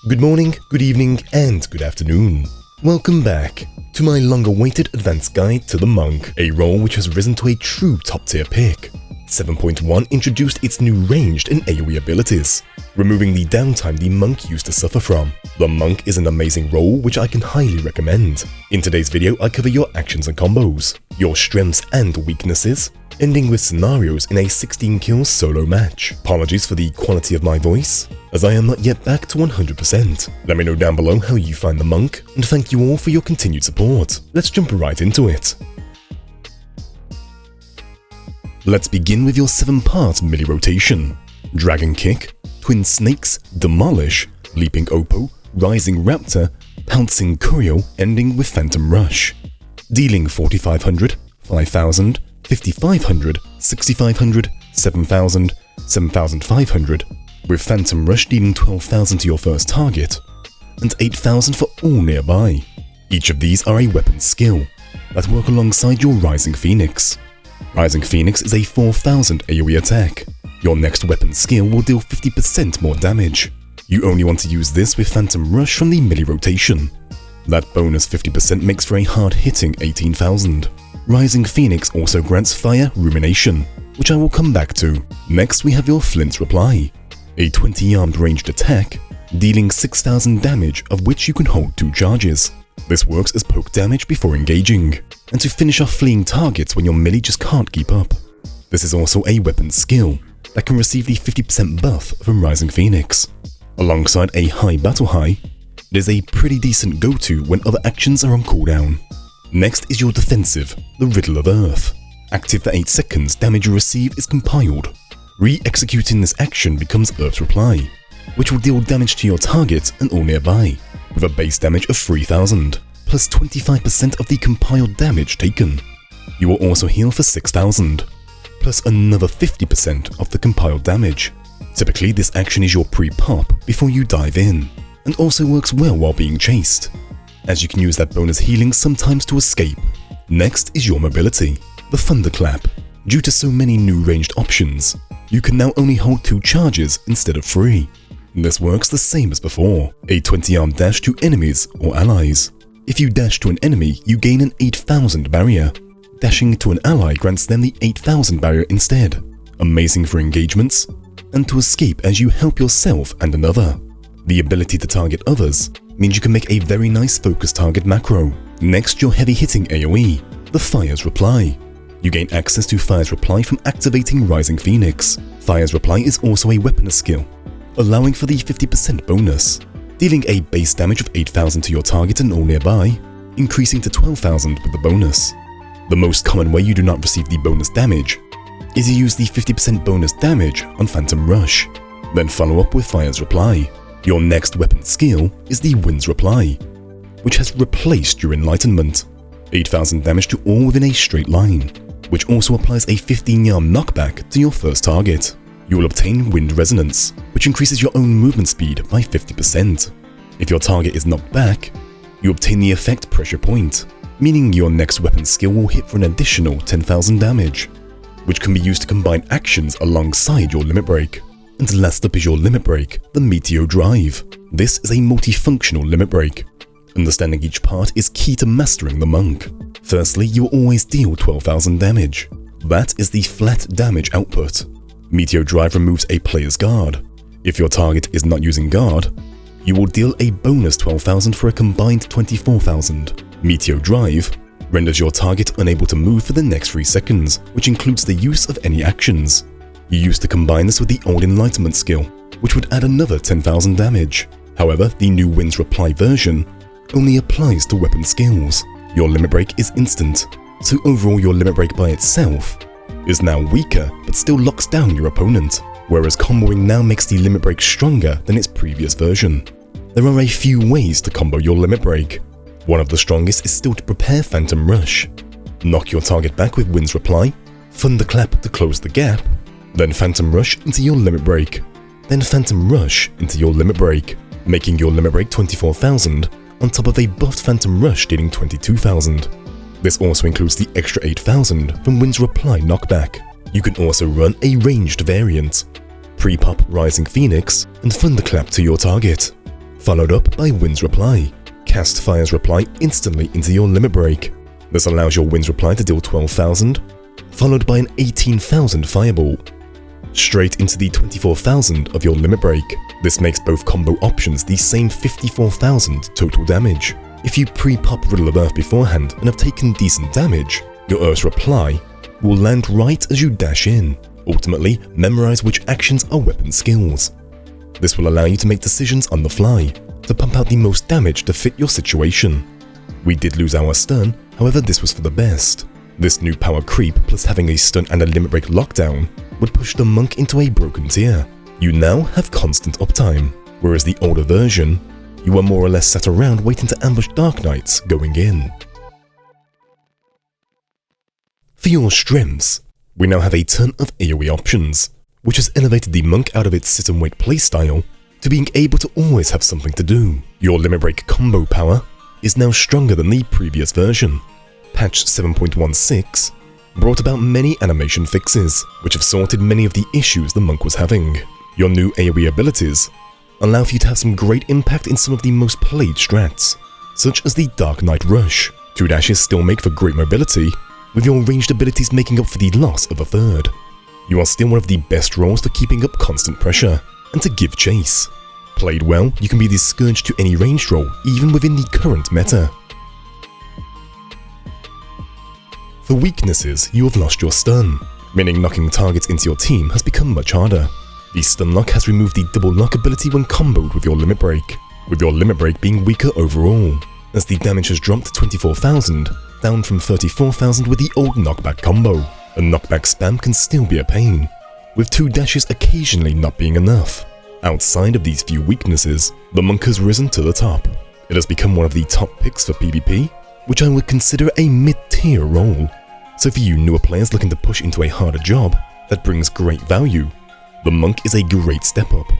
Good morning, good evening, and good afternoon. Welcome back to my long-awaited advanced guide to the Monk, a role which has risen to a true top-tier pick. 7.1 introduced its new ranged and AoE abilities, removing the downtime the Monk used to suffer from. The Monk is an amazing role which I can highly recommend. In today's video, I cover your actions and combos, your strengths and weaknesses, ending with scenarios in a 16-kill solo match. Apologies for the quality of my voice, as I am not yet back to 100%. Let me know down below how you find the Monk, and thank you all for your continued support. Let's jump right into it. Let's begin with your 7-part melee rotation. Dragon Kick, Twin Snakes, Demolish, Leaping Oppo, Rising Raptor, Pouncing Curio, ending with Phantom Rush. Dealing 4500, 5000, 5500, 6500, 7000, 7500, with Phantom Rush dealing 12,000 to your first target, and 8,000 for all nearby. Each of these are a weapon skill that work alongside your Rising Phoenix. Rising Phoenix is a 4,000 AoE attack. Your next weapon skill will deal 50% more damage. You only want to use this with Phantom Rush from the melee rotation. That bonus 50% makes for a hard-hitting 18,000. Rising Phoenix also grants Fire Rumination, which I will come back to. Next we have your Flint's Reply, a 20-armed ranged attack, dealing 6,000 damage, of which you can hold 2 charges. This works as poke damage before engaging, and to finish off fleeing targets when your melee just can't keep up. This is also a weapon skill that can receive the 50% buff from Rising Phoenix. Alongside a high battle high, it is a pretty decent go-to when other actions are on cooldown. Next is your defensive, the Riddle of Earth. Active for 8 seconds, damage you receive is compiled. Re-executing this action becomes Earth's Reply, which will deal damage to your target and all nearby, with a base damage of 3,000, plus 25% of the compiled damage taken. You will also heal for 6,000, plus another 50% of the compiled damage. Typically, this action is your pre-pop before you dive in, and also works well while being chased, as you can use that bonus healing sometimes to escape. Next is your mobility, the Thunderclap. Due to so many new ranged options, you can now only hold 2 charges instead of 3. This works the same as before, a 20-arm dash to enemies or allies. If you dash to an enemy, you gain an 8,000 barrier. Dashing to an ally grants them the 8,000 barrier instead. Amazing for engagements, and to escape as you help yourself and another. The ability to target others means you can make a very nice focus target macro. Next, your heavy-hitting AoE, the Fire's Reply. You gain access to Fire's Reply from activating Rising Phoenix. Fire's Reply is also a weapon skill, allowing for the 50% bonus, dealing a base damage of 8,000 to your target and all nearby, increasing to 12,000 with the bonus. The most common way you do not receive the bonus damage is to use the 50% bonus damage on Phantom Rush, then follow up with Fire's Reply. Your next weapon skill is the Wind's Reply, which has replaced your Enlightenment. 8,000 damage to all within a straight line, which also applies a 15-arm knockback to your first target. You will obtain Wind Resonance, which increases your own movement speed by 50%. If your target is knocked back, you obtain the effect Pressure Point, meaning your next weapon skill will hit for an additional 10,000 damage, which can be used to combine actions alongside your Limit Break. And last up is your Limit Break, the Meteor Drive. This is a multifunctional Limit Break. Understanding each part is key to mastering the Monk. Firstly, you will always deal 12,000 damage. That is the flat damage output. Meteor Drive removes a player's guard. If your target is not using guard, you will deal a bonus 12,000 for a combined 24,000. Meteor Drive renders your target unable to move for the next 3 seconds, which includes the use of any actions. You used to combine this with the old Enlightenment skill, which would add another 10,000 damage. However, the new Wind's Reply version only applies to weapon skills. Your Limit Break is instant, so overall your Limit Break by itself is now weaker but still locks down your opponent, whereas comboing now makes the Limit Break stronger than its previous version. There are a few ways to combo your Limit Break. One of the strongest is still to prepare Phantom Rush. Knock your target back with Wind's Reply, Thunderclap to close the gap, then Phantom Rush into your Limit Break, then Phantom Rush into your Limit Break, making your Limit Break 24,000 on top of a buffed Phantom Rush dealing 22,000. This also includes the extra 8,000 from Wind's Reply knockback. You can also run a ranged variant, pre-pop Rising Phoenix and Thunderclap to your target. followed up by Wind's Reply. Cast Fire's reply instantly into your limit break. This allows your Wind's Reply to deal 12,000, followed by an 18,000 Fireball, straight into the 24,000 of your limit break. This makes both combo options the same 54,000 total damage. If you pre-pop Riddle of Earth beforehand and have taken decent damage, your Earth's reply will land right as you dash in. Ultimately, memorize which actions are weapon skills. This will allow you to make decisions on the fly, to pump out the most damage to fit your situation. We did lose our stun, however this was for the best. This new power creep plus having a stun and a limit break lockdown would push the monk into a broken tier. You now have constant uptime, whereas the older version, you were more or less sat around waiting to ambush Dark Knights going in. For your strengths, we now have a ton of AoE options, which has elevated the monk out of its sit and wait playstyle to being able to always have something to do. Your limit break combo power is now stronger than the previous version. Patch 7.16 brought about many animation fixes, which have sorted many of the issues the monk was having. Your new AoE abilities allow for you to have some great impact in some of the most played strats, such as the Dark Knight Rush. 2 dashes still make for great mobility, with your ranged abilities making up for the loss of a third. You are still one of the best roles for keeping up constant pressure and to give chase. Played well, you can be the scourge to any ranged role, even within the current meta. For weaknesses, you have lost your stun, meaning knocking targets into your team has become much harder. The stun lock has removed the double lock ability when comboed with your limit break, with your limit break being weaker overall, as the damage has dropped to 24,000, down from 34,000 with the old knockback combo. A knockback spam can still be a pain, with 2 dashes occasionally not being enough. Outside of these few weaknesses, the monk has risen to the top. It has become one of the top picks for PvP, which I would consider a mid-tier role. So for you newer players looking to push into a harder job that brings great value, the monk is a great step up.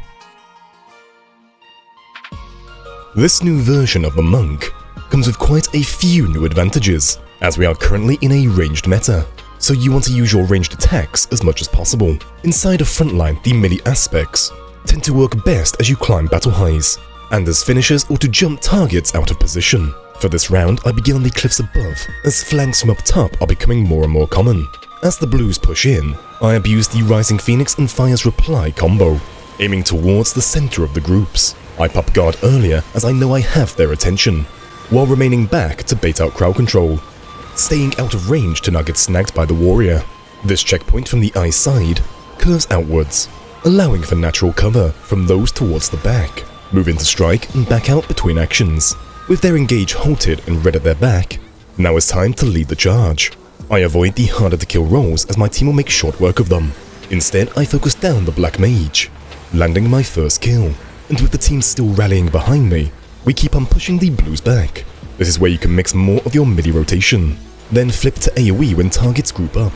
This new version of the monk comes with quite a few new advantages, as we are currently in a ranged meta, so you want to use your ranged attacks as much as possible. Inside of Frontline, the melee aspects tend to work best as you climb battle highs, and as finishers or to jump targets out of position. For this round, I begin on the cliffs above, as flanks from up top are becoming more and more common. As the blues push in, I abuse the Rising Phoenix and Fire's reply combo, aiming towards the center of the groups. I pop guard earlier as I know I have their attention, while remaining back to bait out crowd control, staying out of range to not get snagged by the warrior. This checkpoint from the eye side curves outwards, allowing for natural cover from those towards the back. Move into strike and back out between actions. With their engage halted and red at their back, now is time to lead the charge. I avoid the harder to kill rolls as my team will make short work of them. Instead, I focus down the Black Mage, landing my first kill, and with the team still rallying behind me, we keep on pushing the blues back. This is where you can mix more of your midi rotation, then flip to AoE when targets group up.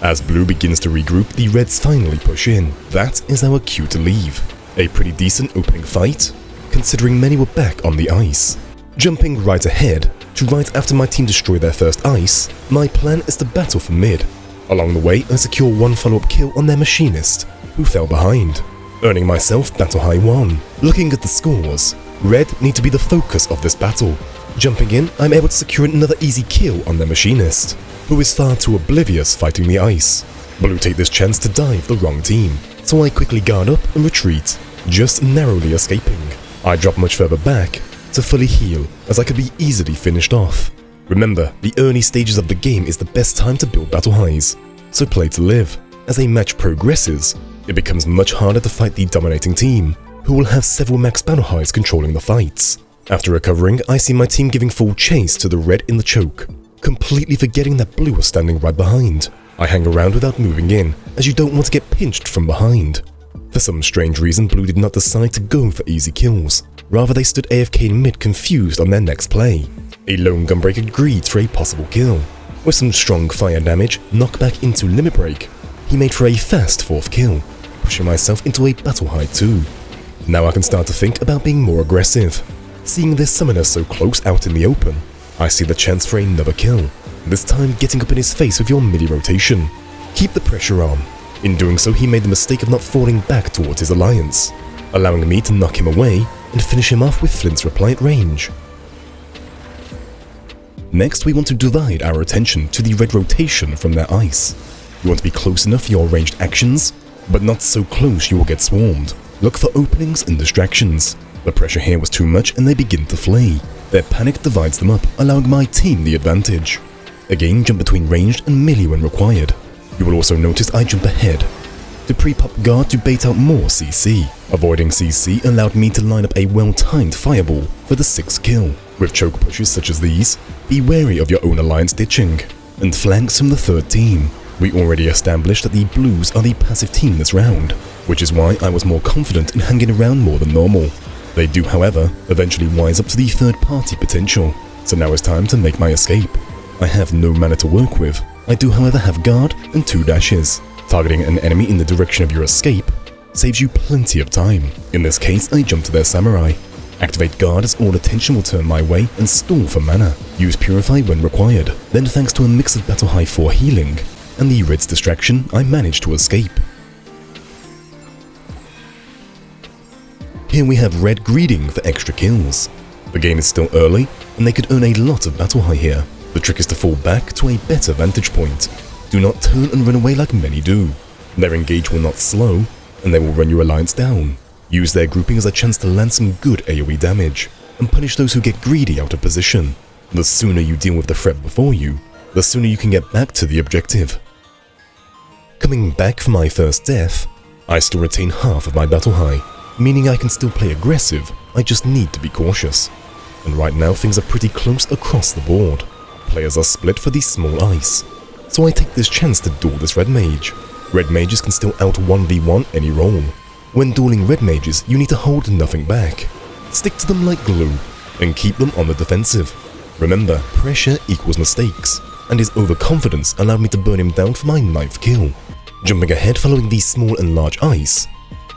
As blue begins to regroup, the reds finally push in. That is our cue to leave. A pretty decent opening fight, considering many were back on the ice. Jumping right ahead to right after my team destroy their first ice, my plan is to battle for mid. Along the way, I secure 1 follow-up kill on their machinist, who fell behind, earning myself battle high 1. Looking at the scores, red need to be the focus of this battle. Jumping in, I'm able to secure another easy kill on their machinist, who is far too oblivious fighting the ice. Blue take this chance to dive the wrong team, so I quickly guard up and retreat, just narrowly escaping. I drop much further back to fully heal, as I could be easily finished off. Remember, the early stages of the game is the best time to build battle highs, so play to live. As a match progresses, it becomes much harder to fight the dominating team, who will have several max battle highs controlling the fights. After recovering, I see my team giving full chase to the red in the choke, completely forgetting that blue was standing right behind. I hang around without moving in, as you don't want to get pinched from behind. For some strange reason, blue did not decide to go for easy kills. Rather, they stood AFK in mid confused on their next play. A lone gunbreak agreed for a possible kill. With some strong fire damage, knockback into limit break, he made for a fast 4th kill, pushing myself into a battle high 2. Now I can start to think about being more aggressive. Seeing this summoner so close out in the open, I see the chance for another kill, this time getting up in his face with your midi rotation. Keep the pressure on. In doing so, he made the mistake of not falling back towards his alliance, allowing me to knock him away and finish him off with Flint's reply at range. Next, we want to divide our attention to the red rotation from their ice. You want to be close enough for your ranged actions, but not so close you will get swarmed. Look for openings and distractions. The pressure here was too much and they begin to flee. Their panic divides them up, allowing my team the advantage. Again, jump between ranged and melee when required. You will also notice I jump ahead. To pre-pop guard to bait out more CC. Avoiding CC allowed me to line up a well-timed fireball for the 6th kill. With choke pushes such as these, be wary of your own alliance ditching. And flanks from the 3rd team. We already established that the Blues are the passive team this round, which is why I was more confident in hanging around more than normal. They do, however, eventually wise up to the third-party potential, so now it's time to make my escape. I have no mana to work with. I do, however, have guard and 2 dashes. Targeting an enemy in the direction of your escape saves you plenty of time. In this case, I jump to their samurai. Activate guard as all attention will turn my way and stall for mana. Use purify when required. Then, thanks to a mix of Battle High 4 healing and the red's distraction, I managed to escape. Here we have red greeding for extra kills. The game is still early, and they could earn a lot of Battle High here. The trick is to fall back to a better vantage point. Do not turn and run away like many do. Their engage will not slow, and they will run your alliance down. Use their grouping as a chance to land some good AoE damage, and punish those who get greedy out of position. The sooner you deal with the threat before you, the sooner you can get back to the objective. Coming back for my first death, I still retain half of my Battle High, meaning I can still play aggressive, I just need to be cautious. And right now things are pretty close across the board. Players are split for the small ice, so I take this chance to duel this red mage. Red mages can still out 1v1 any role. When dueling red mages, you need to hold nothing back. Stick to them like glue, and keep them on the defensive. Remember, pressure equals mistakes, and his overconfidence allowed me to burn him down for my 9th kill. Jumping ahead following the small and large ice,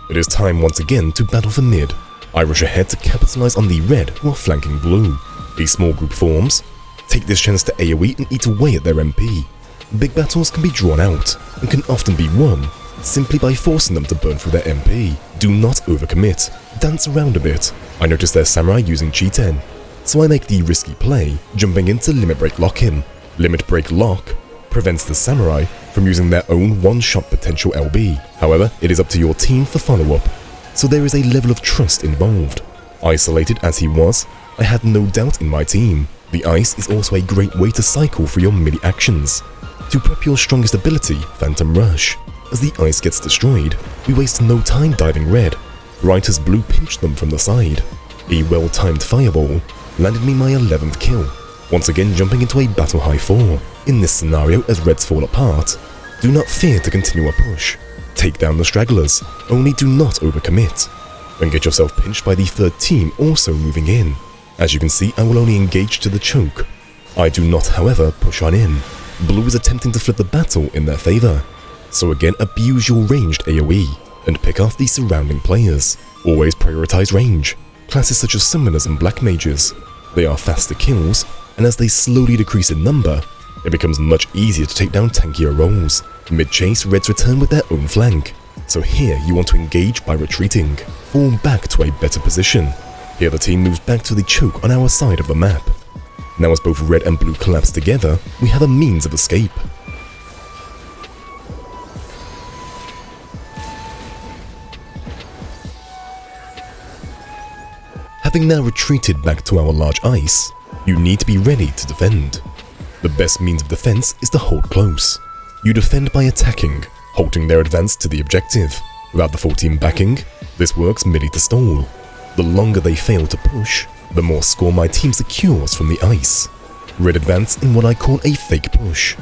it is time once again to battle for mid. I rush ahead to capitalize on the red while flanking blue. A small group forms. Take this chance to AoE and eat away at their MP. Big battles can be drawn out, and can often be won, simply by forcing them to burn through their MP. Do not overcommit, dance around a bit. I notice their samurai using G10, so I make the risky play, jumping into Limit Break Lock-in. Limit Break Lock prevents the samurai from using their own one-shot potential LB. However, it is up to your team for follow-up, so there is a level of trust involved. Isolated as he was, I had no doubt in my team. The ice is also a great way to cycle through your melee actions. To prep your strongest ability, Phantom Rush. As the ice gets destroyed, we waste no time diving red, right as blue pinched them from the side. A well-timed fireball landed me my 11th kill, once again jumping into a Battle High 4. In this scenario, as reds fall apart, do not fear to continue a push. Take down the stragglers, only do not overcommit. Then get yourself pinched by the 3rd team also moving in. As you can see, I will only engage to the choke. I do not, however, push on in. Blue is attempting to flip the battle in their favor. So again, abuse your ranged AoE, and pick off the surrounding players. Always prioritize range. Classes such as Summoners and Black Mages. They are faster kills, and as they slowly decrease in number, it becomes much easier to take down tankier roles. Mid-chase, reds return with their own flank. So here you want to engage by retreating. Fall back to a better position. Here the team moves back to the choke on our side of the map. Now as both red and blue collapse together, we have a means of escape. Having now retreated back to our large ice, you need to be ready to defend. The best means of defense is to hold close. You defend by attacking, halting their advance to the objective. Without the full team backing, this works merely to stall. The longer they fail to push, the more score my team secures from the ice. Red advance in what I call a fake push.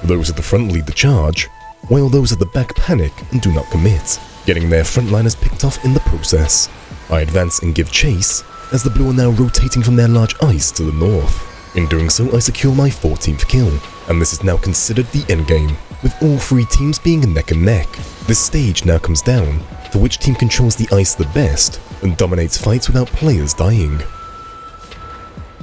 Those at the front lead the charge, while those at the back panic and do not commit, getting their frontliners picked off in the process. I advance and give chase, as the blue are now rotating from their large ice to the north. In doing so, I secure my 14th kill, and this is now considered the endgame, with all 3 teams being neck and neck. This stage now comes down to which team controls the ice the best and dominates fights without players dying.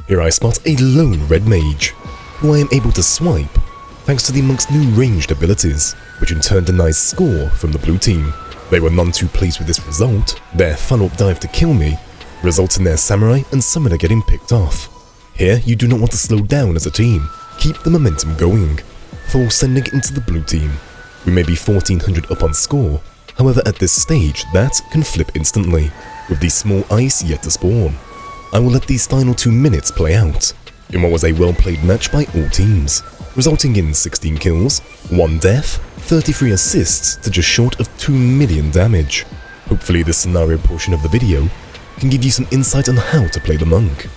Here I spot a lone red mage, who I am able to swipe thanks to the monk's new ranged abilities, which in turn denies score from the blue team. They were none too pleased with this result. Their follow-up dive to kill me results in their samurai and summoner getting picked off. Here, you do not want to slow down as a team. Keep the momentum going. For sending into the blue team. We may be 1400 up on score, however at this stage that can flip instantly, with the small ice yet to spawn. I will let these final 2 minutes play out, in what was a well-played match by all teams, resulting in 16 kills, 1 death, 33 assists to just short of 2 million damage. Hopefully this scenario portion of the video can give you some insight on how to play the monk.